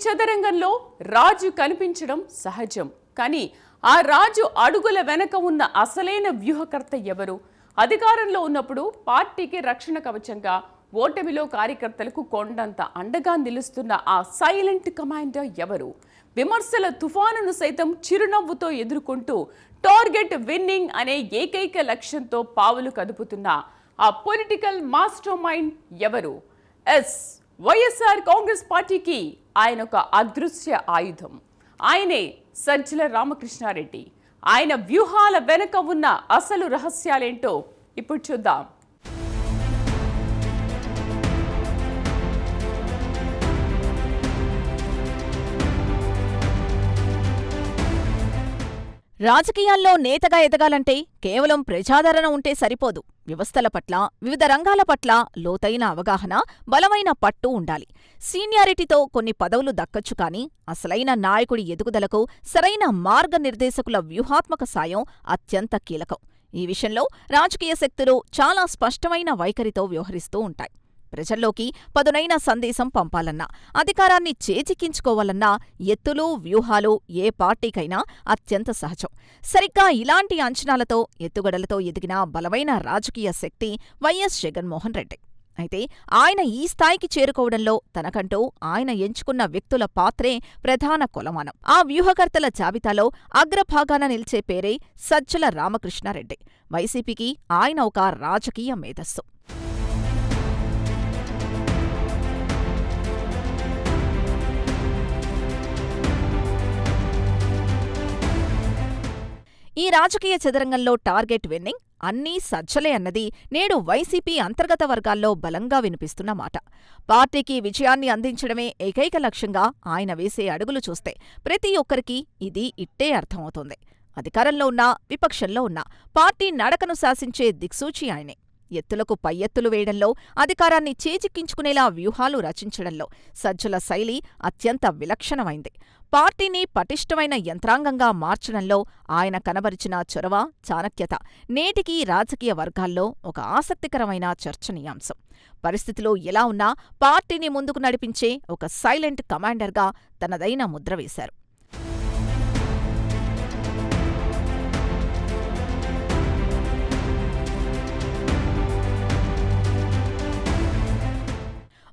చదరంగంలో రాజు కనిపించడం సహజం. కానీ ఆ రాజు అడుగుల వెనక ఉన్న అసలైన వ్యూహకర్త ఎవరు? అధికారంలో ఉన్నప్పుడు పార్టీకి రక్షణ కవచంగా, ఓటమిలో కార్యకర్తలకు కొండంత అండగా నిలుస్తున్న ఆ సైలెంట్ కమాండర్ ఎవరు? విమర్శల తుఫానును సైతం చిరునవ్వుతో ఎదుర్కొంటూ టార్గెట్ విన్నింగ్ అనే ఏకైక లక్ష్యంతో పావులు కదుపుతున్న ఆ పొలిటికల్ మాస్టర్ మైండ్ ఎవరు? వైఎస్ఆర్ కాంగ్రెస్ పార్టీకి ఆయన ఒక అదృశ్య ఆయుధం. ఆయనే సజ్జల రామకృష్ణారెడ్డి. ఆయన వ్యూహాల వెనుక ఉన్న అసలు రహస్యాలేంటో ఇప్పుడు చూద్దాం. రాజకీయాల్లో నేతగా ఎదగాలంటే కేవలం ప్రజాదరణ ఉంటే సరిపోదు. వ్యవస్థల పట్ల, వివిధ రంగాల పట్ల లోతైన అవగాహన, బలమైన పట్టు ఉండాలి. సీనియారిటీతో కొన్ని పదవులు దక్కచ్చు కానీ అసలైన నాయకుడి ఎదుగుదలకు సరైన మార్గనిర్దేశకుల వ్యూహాత్మక సాయం అత్యంత కీలకం. ఈ విషయంలో రాజకీయ శక్తులు చాలా స్పష్టమైన వైఖరితో వ్యవహరిస్తూ ఉంటాయి. ప్రజల్లోకి పదునైన సందేశం పంపాలన్నా, అధికారాన్ని చేజిక్కించుకోవాలన్నా ఎత్తులు, వ్యూహాలు ఏ పార్టీకైనా అత్యంత సహజం. సరిగ్గా ఇలాంటి అంచనాలతో, ఎత్తుగడలతో ఎదిగిన బలమైన రాజకీయ శక్తి వైఎస్ జగన్మోహన్ రెడ్డి. అయితే ఆయన ఈ స్థాయికి చేరుకోవడంలో తనకంటూ ఆయన ఎంచుకున్న వ్యక్తుల పాత్రే ప్రధాన కొలమానం. ఆ వ్యూహకర్తల జాబితాలో అగ్రభాగాన నిలిచే పేరే సజ్జల రామకృష్ణారెడ్డి. వైసీపీకి ఆయన ఒక రాజకీయ మేధస్సు. ఈ రాజకీయ చదరంగంలో టార్గెట్ విన్నింగ్ అన్నీ సజ్జలే అన్నది నేడు వైసీపీ అంతర్గత వర్గాల్లో బలంగా వినిపిస్తున్న మాట. పార్టీకి విజయాన్ని అందించడమే ఏకైక లక్ష్యంగా ఆయన వేసే అడుగులు చూస్తే ప్రతి ఒక్కరికీ ఇది ఇట్టే అర్థమవుతోంది. అధికారంలో ఉన్నా, విపక్షంలో ఉన్నా పార్టీ నడకను శాసించే దిక్సూచి ఆయనే. ఎత్తులకు పై ఎత్తులు వేయడంలో, అధికారాన్ని చేజిక్కించుకునేలా వ్యూహాలు రచించడంలో సజ్జల శైలి అత్యంత విలక్షణమైంది. పార్టీని పటిష్టమైన యంత్రాంగంగా మార్చడంలో ఆయన కనబరిచిన చొరవ, చాణక్యత నేటికీ రాజకీయ వర్గాల్లో ఒక ఆసక్తికరమైన చర్చనీయాంశం. పరిస్థితులు ఎలా ఉన్నా పార్టీని ముందుకు నడిపించే ఒక సైలెంట్ కమాండర్గా తనదైన ముద్ర వేశారు.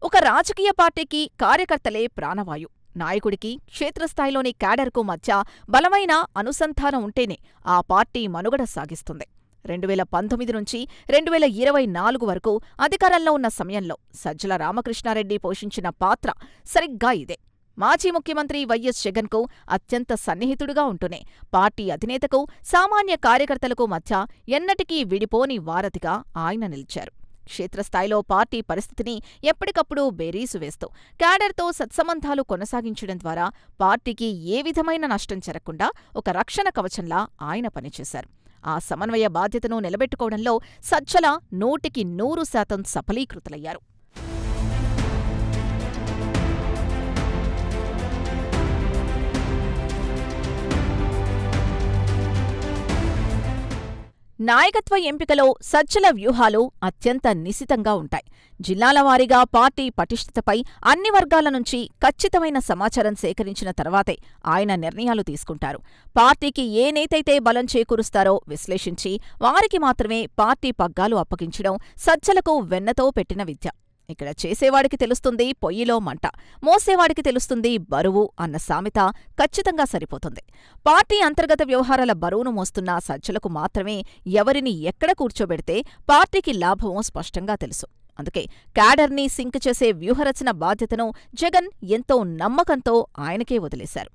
ఒక రాజకీయ పార్టీకి కార్యకర్తలే ప్రాణవాయు. నాయకుడికి, క్షేత్రస్థాయిలోని క్యాడర్కు మధ్య బలమైన అనుసంధానం ఉంటేనే ఆ పార్టీ మనుగడ సాగిస్తుంది. 2019 నుంచి 2024 వరకు అధికారంలో ఉన్న సమయంలో సజ్జల రామకృష్ణారెడ్డి పోషించిన పాత్ర సరిగ్గా ఇదే. మాజీ ముఖ్యమంత్రి వైఎస్ జగన్కు అత్యంత సన్నిహితుడుగా ఉంటూనే పార్టీ అధినేతకు, సామాన్య కార్యకర్తలకు మధ్య ఎన్నటికీ విడిపోని వారధిగా ఆయన నిలిచారు. క్షేత్రస్థాయిలో పార్టీ పరిస్థితిని ఎప్పటికప్పుడు బేరీజు వేస్తూ క్యాడర్తో సత్సంబంధాలు కొనసాగించడం ద్వారా పార్టీకి ఏ విధమైన నష్టం జరగకుండా ఒక రక్షణ కవచంలా ఆయన పనిచేశారు. ఆ సమన్వయ బాధ్యతను నిలబెట్టుకోవడంలో సజ్జల 100% సఫలీకృతులయ్యారు. నాయకత్వ ఎంపికలో సజ్జల వ్యూహాలు అత్యంత నిశితంగా ఉంటాయి. జిల్లాల వారీగా పార్టీ పటిష్టతపై అన్ని వర్గాల నుంచి ఖచ్చితమైన సమాచారం సేకరించిన తర్వాతే ఆయన నిర్ణయాలు తీసుకుంటారు. పార్టీకి ఏ నేతైతే బలం చేకూరుస్తారో విశ్లేషించి వారికి మాత్రమే పార్టీ పగ్గాలు అప్పగించడం సజ్జలకు వెన్నతో పెట్టిన విద్య. ఇక్కడ చేసేవాడికి తెలుస్తుంది పొయ్యిలో మంట, మోసేవాడికి తెలుస్తుంది బరువు అన్న సామెత ఖచ్చితంగా సరిపోతుంది. పార్టీ అంతర్గత వ్యవహారాల బరువును మోస్తున్న సజ్జలకు మాత్రమే ఎవరిని ఎక్కడ కూర్చోబెడితే పార్టీకి లాభమో స్పష్టంగా తెలుసు. అందుకే క్యాడర్ని సింక్ చేసే వ్యూహరచన బాధ్యతను జగన్ ఎంతో నమ్మకంతో ఆయనకే వదిలేశారు.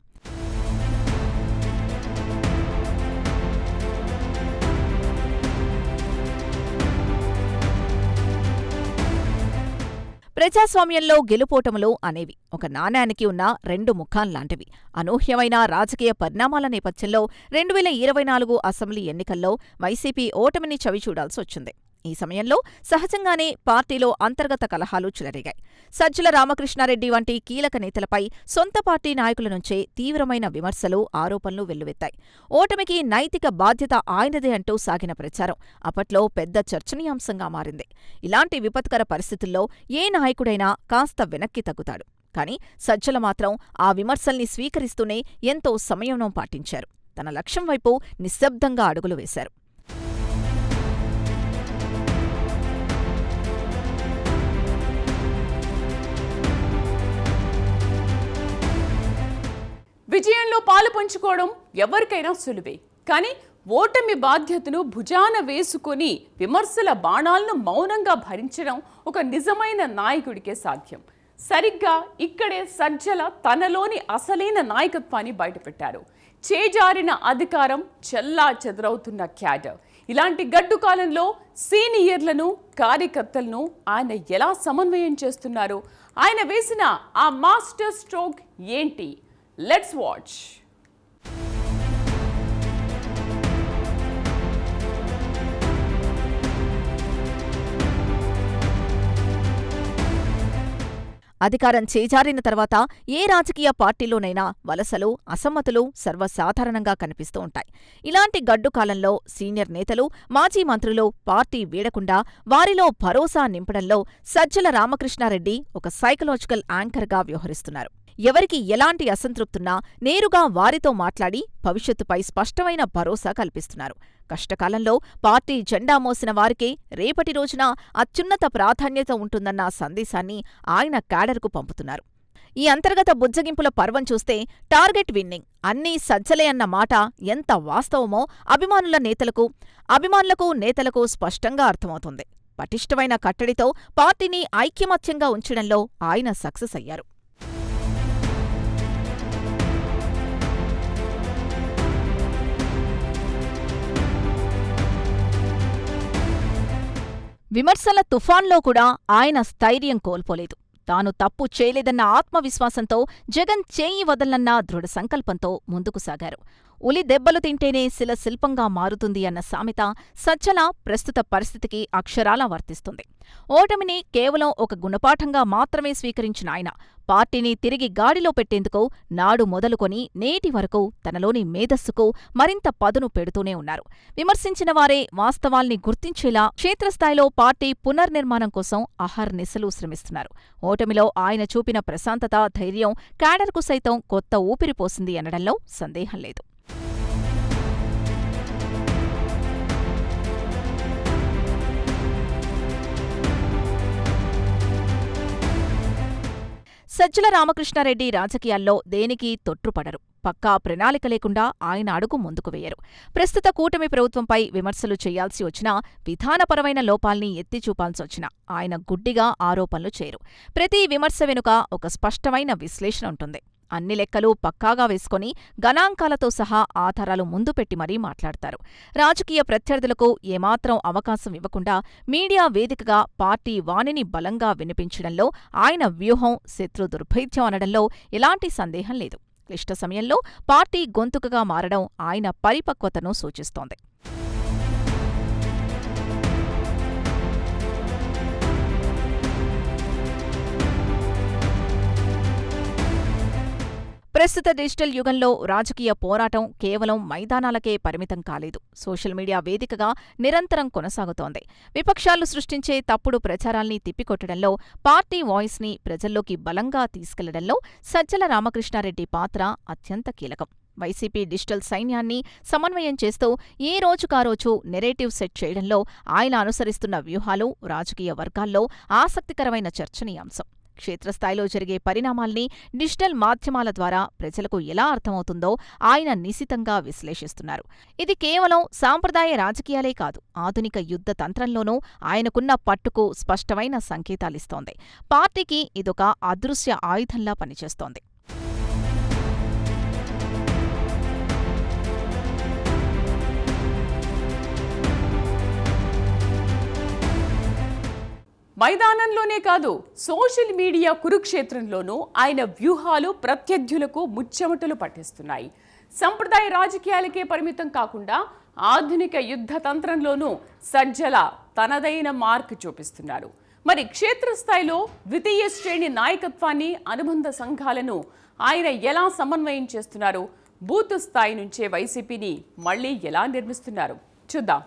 ప్రజాస్వామ్యంలో గెలుపోటములు అనేవి ఒక నాణ్యానికి ఉన్న రెండు ముఖాల్లాంటివి. అనూహ్యమైన రాజకీయ పరిణామాల నేపథ్యంలో 2024 అసెంబ్లీ ఎన్నికల్లో వైసీపీ ఓటమిని చవిచూడాల్సొచ్చింది. ఈ సమయంలో సహజంగానే పార్టీలో అంతర్గత కలహాలు చెలరేగాయి. సజ్జల రామకృష్ణారెడ్డి వంటి కీలక నేతలపై సొంత పార్టీ నాయకుల నుంచే తీవ్రమైన విమర్శలు, ఆరోపణలు వెల్లువెత్తాయి. ఓటమికి నైతిక బాధ్యత ఆయనదే అంటూ సాగిన ప్రచారం అప్పట్లో పెద్ద చర్చనీయాంశంగా మారింది. ఇలాంటి విపత్కర పరిస్థితుల్లో ఏ నాయకుడైనా కాస్త వెనక్కి తగ్గుతాడు. కానీ సజ్జల మాత్రం ఆ విమర్శల్ని స్వీకరిస్తూనే ఎంతో సంయమనం పాటించారు. తన లక్ష్యం వైపు నిశ్శబ్దంగా అడుగులు వేశారు. విజయంలో పాలు పంచుకోవడం ఎవరికైనా సులువే. కానీ ఓటమి బాధ్యతను భుజాన వేసుకొని విమర్శల బాణాలను మౌనంగా భరించడం ఒక నిజమైన నాయకుడికే సాధ్యం. సరిగ్గా ఇక్కడే సజ్జల తనలోని అసలైన నాయకత్వాన్ని బయటపెట్టారు. చేజారిన అధికారం, చెల్లా చెదరవుతున్న క్యాడర్, ఇలాంటి గడ్డు కాలంలో సీనియర్లను, కార్యకర్తలను ఆయన ఎలా సమన్వయం చేస్తున్నారు? ఆయన వేసిన ఆ మాస్టర్ స్ట్రోక్ ఏంటి? Let's watch. అధికారం చేజారిన తర్వాత ఏ రాజకీయ పార్టీలోనైనా వలసలు, అసమ్మతులు సర్వసాధారణంగా కనిపిస్తూ ఉంటాయి. ఇలాంటి గడ్డు కాలంలో సీనియర్ నేతలు, మాజీ మంత్రులు పార్టీ వీడకుండా వారిలో భరోసా నింపడంలో సజ్జల రామకృష్ణారెడ్డి ఒక సైకలాజికల్ యాంకర్గా వ్యవహరిస్తున్నారు. ఎవరికి ఎలాంటి అసంతృప్తున్నా నేరుగా వారితో మాట్లాడి భవిష్యత్తుపై స్పష్టమైన భరోసా కల్పిస్తున్నారు. కష్టకాలంలో పార్టీ జెండా మోసిన వారికే రేపటి రోజున అత్యున్నత ప్రాధాన్యత ఉంటుందన్న సందేశాన్ని ఆయన క్యాడర్కు పంపుతున్నారు. ఈ అంతర్గత బుజ్జగింపుల పర్వం చూస్తే టార్గెట్ విన్నింగ్ అన్నీ సజ్జలే అన్న మాట ఎంత వాస్తవమో అభిమానులకు నేతలకు స్పష్టంగా అర్థమవుతుంది. పటిష్టమైన కట్టడితో పార్టీని ఐక్యమత్యంగా ఉంచడంలో ఆయన సక్సెస్ అయ్యారు. విమర్శల తుఫాన్లో కూడా ఆయన స్థైర్యం కోల్పోలేదు. తాను తప్పు చేయలేదన్న ఆత్మవిశ్వాసంతో, జగన్ చేయి వదలనన్న దృఢ సంకల్పంతో ముందుకు సాగారు. ఉలి దెబ్బలు తింటేనే శిల శిల్పంగా మారుతుంది అన్న సామెత సజ్జల ప్రస్తుత పరిస్థితికి అక్షరాలా వర్తిస్తుంది. ఓటమిని కేవలం ఒక గుణపాఠంగా మాత్రమే స్వీకరించిన ఆయన పార్టీని తిరిగి గాడిలో పెట్టేందుకు నాడు మొదలుకొని నేటి వరకు తనలోని మేధస్సుకు మరింత పదును పెడుతూనే ఉన్నారు. విమర్శించిన వారే వాస్తవాల్ని గుర్తించేలా క్షేత్రస్థాయిలో పార్టీ పునర్నిర్మాణం కోసం అహర్నిశలు శ్రమిస్తున్నారు. ఓటమిలో ఆయన చూపిన ప్రశాంతత, ధైర్యం క్యాడర్కు సైతం కొత్త ఊపిరిపోసింది అనడంలో సందేహం లేదు. సజ్జల రామకృష్ణారెడ్డి రాజకీయాల్లో దేనికి తొట్రుపడరు. పక్కా ప్రణాళిక లేకుండా ఆయన అడుగు ముందుకు వేయరు. ప్రస్తుత కూటమి ప్రభుత్వంపై విమర్శలు చేయాల్సి వచ్చినా, విధానపరమైన లోపాల్ని ఎత్తిచూపాల్సి వచ్చినా ఆయన గుడ్డిగా ఆరోపణలు చేయరు. ప్రతి విమర్శ వెనుక ఒక స్పష్టమైన విశ్లేషణ ఉంటుంది. అన్ని లెక్కలు పక్కాగా వేసుకొని గణాంకాలతో సహా ఆధారాలు ముందు పెట్టి మరీ మాట్లాడతారు. రాజకీయ ప్రత్యర్థులకు ఏమాత్రం అవకాశం ఇవ్వకుండా మీడియా వేదికగా పార్టీ వాణిని బలంగా వినిపించడంలో ఆయన వ్యూహం శత్రు దుర్భేద్యం అనడంలో ఎలాంటి సందేహం లేదు. క్లిష్ట సమయంలో పార్టీ గొంతుకగా మారడం ఆయన పరిపక్వతను సూచిస్తోంది. ప్రస్తుత డిజిటల్ యుగంలో రాజకీయ పోరాటం కేవలం మైదానాలకే పరిమితం కాలేదు. సోషల్ మీడియా వేదికగా నిరంతరం కొనసాగుతోంది. విపక్షాలు సృష్టించే తప్పుడు ప్రచారాల్ని తిప్పికొట్టడంలో, పార్టీ వాయిస్ని ప్రజల్లోకి బలంగా తీసుకెళ్లడంలో సజ్జల రామకృష్ణారెడ్డి పాత్ర అత్యంత కీలకం. వైసీపీ డిజిటల్ సైన్యాన్ని సమన్వయం చేస్తూ ఏ రోజుకారోజు నెరేటివ్ సెట్ చేయడంలో ఆయన అనుసరిస్తున్న వ్యూహాలు రాజకీయ వర్గాల్లో ఆసక్తికరమైన చర్చనీయాంశం. క్షేత్రస్థాయిలో జరిగే పరిణామాల్ని డిజిటల్ మాధ్యమాల ద్వారా ప్రజలకు ఎలా అర్థమవుతుందో ఆయన నిశితంగా విశ్లేషిస్తున్నారు. ఇది కేవలం సాంప్రదాయ రాజకీయాలే కాదు, ఆధునిక యుద్ధ తంత్రంలోనూ ఆయనకున్న పట్టుకు స్పష్టమైన సంకేతాలిస్తోంది. పార్టీకి ఇదొక అదృశ్య ఆయుధంలా పనిచేస్తోంది. మైదానంలోనే కాదు, సోషల్ మీడియా కురుక్షేత్రంలోనూ ఆయన వ్యూహాలు ప్రత్యర్థులకు ముచ్చెమటలు పట్టిస్తున్నాయి. సంప్రదాయ రాజకీయాలకే పరిమితం కాకుండా ఆధునిక యుద్ధ తంత్రంలోనూ సజ్జల తనదైన మార్క్ చూపిస్తున్నారు. మరి క్షేత్రస్థాయిలో ద్వితీయ శ్రేణి నాయకత్వాన్ని, అనుబంధ సంఘాలను ఆయన ఎలా సమన్వయం చేస్తున్నారు? బూత్ స్థాయి నుంచే వైసీపీని మళ్లీ ఎలా నిర్మిస్తున్నారు? చూద్దాం.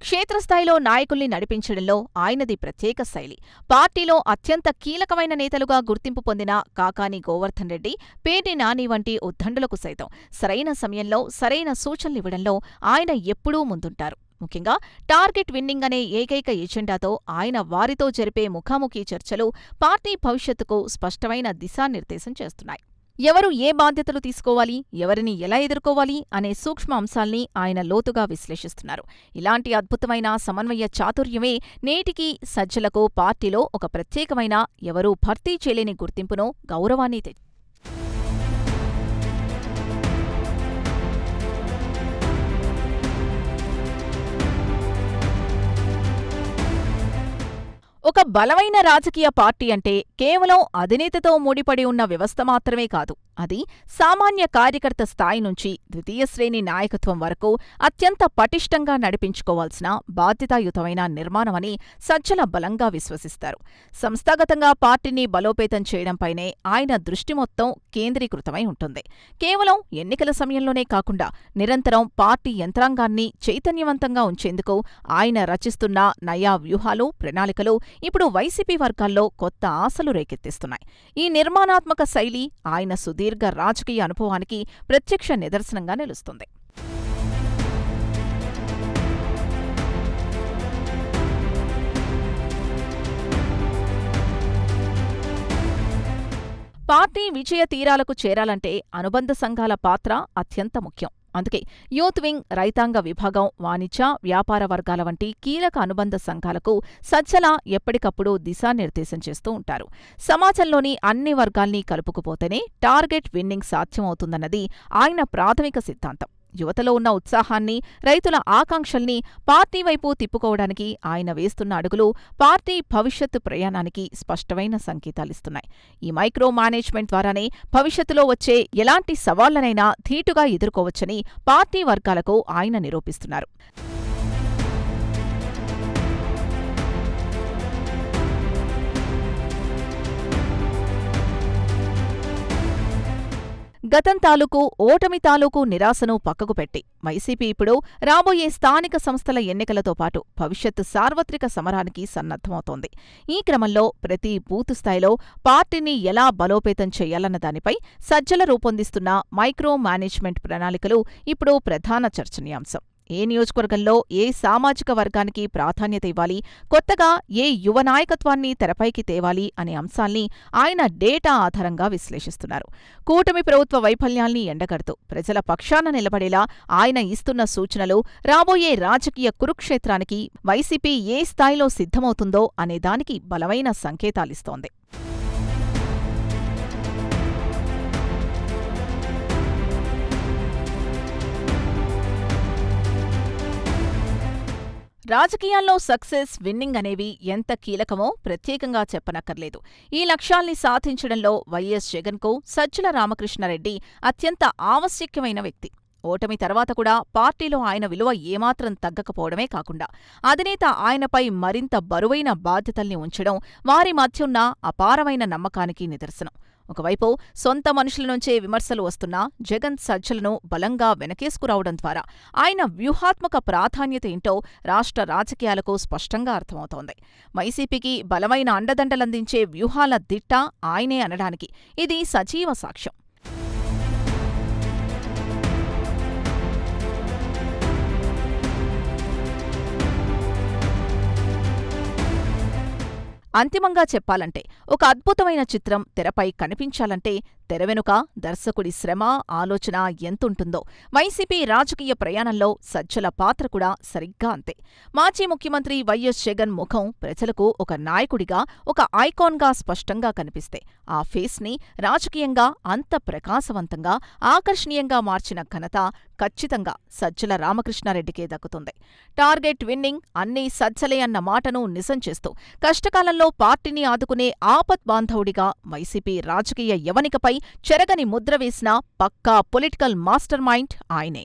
క్షేత్రస్థాయిలో నాయకుల్ని నడిపించడంలో ఆయనది ప్రత్యేక శైలి. పార్టీలో అత్యంత కీలకమైన నేతలుగా గుర్తింపు పొందిన కాకాని గోవర్ధన్ రెడ్డి, పేర్ని నాని వంటి ఉద్దండులకు సైతం సరైన సమయంలో సరైన సూచనలివ్వడంలో ఆయన ఎప్పుడూ ముందుంటారు. ముఖ్యంగా టార్గెట్ విన్నింగ్ అనే ఏకైక ఎజెండాతో ఆయన వారితో జరిపే ముఖాముఖి చర్చలు పార్టీ భవిష్యత్తుకు స్పష్టమైన దిశానిర్దేశం చేస్తున్నాయి. ఎవరు ఏ బాధ్యతలు తీసుకోవాలి, ఎవరిని ఎలా ఎదుర్కోవాలి అనే సూక్ష్మ అంశాల్ని ఆయన లోతుగా విశ్లేషిస్తున్నారు. ఇలాంటి అద్భుతమైన సమన్వయ చాతుర్యమే నేటికీ సజ్జలకు పార్టీలో ఒక ప్రత్యేకమైన, ఎవరూ భర్తీ చేయలేని గుర్తింపును, గౌరవాన్ని తెచ్చింది. ఒక బలమైన రాజకీయ పార్టీ అంటే కేవలం అధినేతతో ముడిపడి ఉన్న వ్యవస్థ మాత్రమే కాదు. అది సామాన్య కార్యకర్త స్థాయి నుంచి ద్వితీయ శ్రేణి నాయకత్వం వరకు అత్యంత పటిష్టంగా నడిపించుకోవాల్సిన బాధ్యతాయుతమైన నిర్మాణమని సజ్జల బలంగా విశ్వసిస్తారు. సంస్థాగతంగా పార్టీని బలోపేతం చేయడంపైనే ఆయన దృష్టి మొత్తం కేంద్రీకృతమై ఉంటుంది. కేవలం ఎన్నికల సమయంలోనే కాకుండా నిరంతరం పార్టీ యంత్రాంగాన్ని చైతన్యవంతంగా ఉంచేందుకు ఆయన రచిస్తున్న నయా వ్యూహాలు, ప్రణాళికలు ఇప్పుడు వైసీపీ వర్గాల్లో కొత్త ఆశలు రేకెత్తిస్తున్నాయి. ఈ నిర్మాణాత్మక శైలి ఆయన సుదీర్ఘ రాజకీయ అనుభవానికి ప్రత్యక్ష నిదర్శనంగా నిలుస్తుంది. పార్టీ విజయ తీరాలకు చేరాలంటే అనుబంధ సంఘాల పాత్ర అత్యంత ముఖ్యం. అందుకే యూత్ వింగ్, రైతాంగ విభాగం, వాణిజ్య, వ్యాపార వర్గాల వంటి కీలక అనుబంధ సంఘాలకు సజ్జల ఎప్పటికప్పుడు దిశానిర్దేశం చేస్తూ ఉంటారు. సమాజంలోని అన్ని వర్గాల్ని కలుపుకుపోతేనే టార్గెట్ విన్నింగ్ సాధ్యమవుతుందన్నది ఆయన ప్రాథమిక సిద్ధాంతం. యువతలో ఉన్న ఉత్సాహాన్ని, రైతుల ఆకాంక్షల్ని పార్టీ వైపు తిప్పుకోవడానికి ఆయన వేస్తున్న అడుగులు పార్టీ భవిష్యత్తు ప్రయాణానికి స్పష్టమైన సంకేతాలిస్తున్నాయి. ఈ మైక్రో మేనేజ్మెంట్ ద్వారానే భవిష్యత్తులో వచ్చే ఎలాంటి సవాళ్లనైనా ధీటుగా ఎదుర్కోవచ్చని పార్టీ వర్గాలకు ఆయన నిరూపిస్తున్నారు. గతం తాలూకు, ఓటమి తాలూకు నిరాశను పక్కకు పెట్టి వైసీపీ ఇప్పుడు రాబోయే స్థానిక సంస్థల ఎన్నికలతో పాటు భవిష్యత్తు సార్వత్రిక సమరానికి సన్నద్ధమవుతోంది. ఈ క్రమంలో ప్రతి బూతు స్థాయిలో పార్టీని ఎలా బలోపేతం చేయాలన్న దానిపై సజ్జల రూపొందిస్తున్న మైక్రో మేనేజ్మెంట్ ప్రణాళికలు ఇప్పుడు ప్రధాన చర్చనీయాంశం. ఏ నియోజకవర్గంలో ఏ సామాజిక వర్గానికి ప్రాధాన్యత ఇవ్వాలి, కొత్తగా ఏ యువ నాయకత్వాన్ని తెరపైకి తేవాలి అనే అంశాల్ని ఆయన డేటా ఆధారంగా విశ్లేషిస్తున్నారు. కూటమి ప్రభుత్వ వైఫల్యాల్ని ఎండగడుతూ ప్రజల పక్షాన నిలబడేలా ఆయన ఇస్తున్న సూచనలు రాబోయే రాజకీయ కురుక్షేత్రానికి వైసీపీ ఏ స్థాయిలో సిద్ధమవుతుందో అనే దానికి బలమైన సంకేతాలిస్తోంది. రాజకీయాల్లో సక్సెస్, విన్నింగ్ అనేవి ఎంత కీలకమో ప్రత్యేకంగా చెప్పనక్కర్లేదు. ఈ లక్ష్యాల్ని సాధించడంలో వైఎస్ జగన్కు సజ్జల రామకృష్ణారెడ్డి అత్యంత ఆవశ్యకమైన వ్యక్తి. ఓటమి తర్వాత కూడా పార్టీలో ఆయన విలువ ఏమాత్రం తగ్గకపోవడమే కాకుండా అధినేత ఆయనపై మరింత బరువైన బాధ్యతల్ని ఉంచడం వారి మధ్యున్న అపారమైన నమ్మకానికి నిదర్శనం. ఒకవైపు సొంత మనుషుల నుంచే విమర్శలు వస్తున్నా జగన్ సజ్జలను బలంగా వెనకేసుకురావడం ద్వారా ఆయన వ్యూహాత్మక ప్రాధాన్యత ఏంటో రాష్ట్ర రాజకీయాలకు స్పష్టంగా అర్థమవుతోంది. వైసీపీకి బలమైన అండదండలందించే వ్యూహాల దిట్ట ఆయనే అనడానికి ఇది సజీవ సాక్ష్యం. అంతిమంగా చెప్పాలంటే ఒక అద్భుతమైన చిత్రం తెరపై కనిపించాలంటే తెర వెనుక దర్శకుడి శ్రమ, ఆలోచన ఎంతుంటుందో వైసీపీ రాజకీయ ప్రయాణంలో సజ్జల పాత్ర కూడా సరిగ్గా అంతే. మాజీ ముఖ్యమంత్రి వైఎస్ జగన్ ముఖం ప్రజలకు ఒక నాయకుడిగా, ఒక ఐకాన్గా స్పష్టంగా కనిపిస్తే ఆ ఫేస్ని రాజకీయంగా అంత ప్రకాశవంతంగా, ఆకర్షణీయంగా మార్చిన ఘనత ఖచ్చితంగా సజ్జల రామకృష్ణారెడ్డికే దక్కుతుంది. టార్గెట్ విన్నింగ్ అన్నీ సజ్జలే అన్న మాటను నిజం చేస్తూ కష్టకాలంలో పార్టీని ఆదుకునే ఆపద్బాంధవుడిగా వైసీపీ రాజకీయ యవనికపై చెరగని ముద్ర వేసిన పక్కా పొలిటికల్ మాస్టర్ మైండ్ ఆయనే.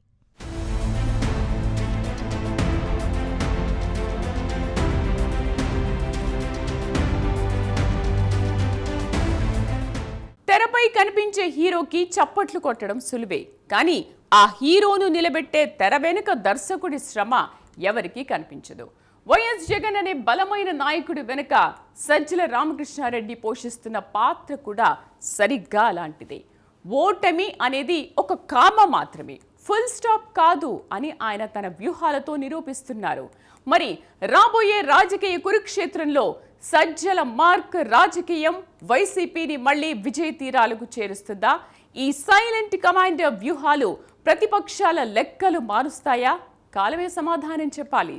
తెరపై కనిపించే హీరోకి చప్పట్లు కొట్టడం సులువే, కానీ ఆ హీరోను నిలబెట్టే తెర వెనుక దర్శకుడి శ్రమ ఎవరికీ కనిపించదు. వైఎస్ జగన్ అనే బలమైన నాయకుడి వెనుక సజ్జల రామకృష్ణారెడ్డి పోషిస్తున్న పాత్ర కూడా సరిగ్గా అలాంటిదే. ఓటమి అనేది ఒక కామ మాత్రమే, ఫుల్ స్టాప్ కాదు అని ఆయన తన వ్యూహాలతో నిరూపిస్తున్నారు. మరి రాబోయే రాజకీయ కురుక్షేత్రంలో సజ్జల మార్క్ రాజకీయం వైసీపీని మళ్లీ విజయ తీరాలకు చేరుస్తుందా? ఈ సైలెంట్ కమాండర్ వ్యూహాలు ప్రతిపక్షాల లెక్కలు మారుస్తాయా? కాలమే సమాధానం చెప్పాలి.